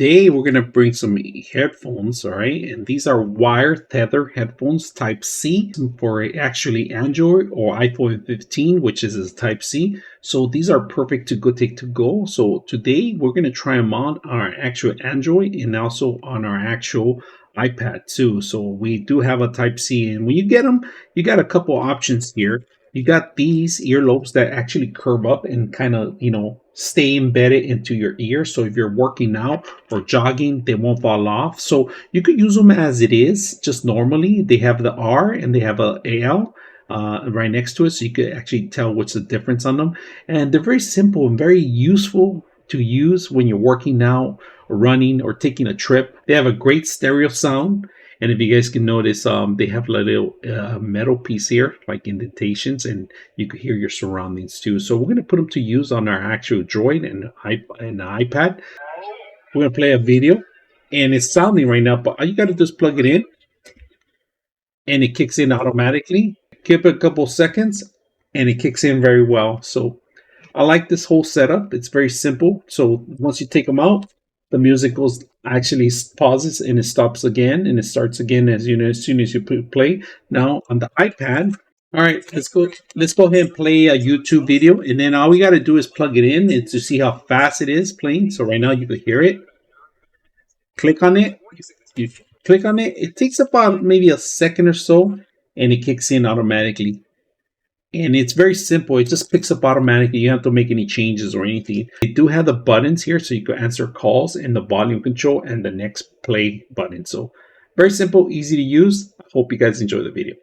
today we're gonna bring some headphones, all right? And these are wire tether headphones Type C for actually Android or iPhone 15, which is a Type C. So these are perfect to go take to go. So today we're gonna try them on our actual Android and also on our actual iPad too. So we do have a Type C, and when you get them, you got a couple options here. You got these earlobes that actually curve up and kind of, stay embedded into your ear. So if you're working out or jogging, they won't fall off. So you could use them as it is, just normally. They have the R and they have a AL right next to it. So you could actually tell what's the difference on them. And they're very simple and very useful to use when you're working out or running or taking a trip. They have a great stereo sound. And if you guys can notice, they have a little metal piece here, like indentations, and you can hear your surroundings too. So we're going to put them to use on our actual Droid and the iPad. We're going to play a video, and it's sounding right now, but all you got to do is plug it in, and it kicks in automatically. Give it a couple seconds, and it kicks in very well. So I like this whole setup. It's very simple. So once you take them out, the music goes actually pauses and it stops again and it starts again as soon as you play. Now on the iPad, all right, let's go ahead and play a YouTube video, and then all we got to do is plug it in and to see how fast it is playing. So right now you can hear it. Click on it. You click on it. It takes about maybe a second or so, and it kicks in automatically. And it's very simple. It just picks up automatically. You don't have to make any changes or anything. They do have the buttons here, so you can answer calls and the volume control and the next play button. So very simple, easy to use. I hope you guys enjoy the video.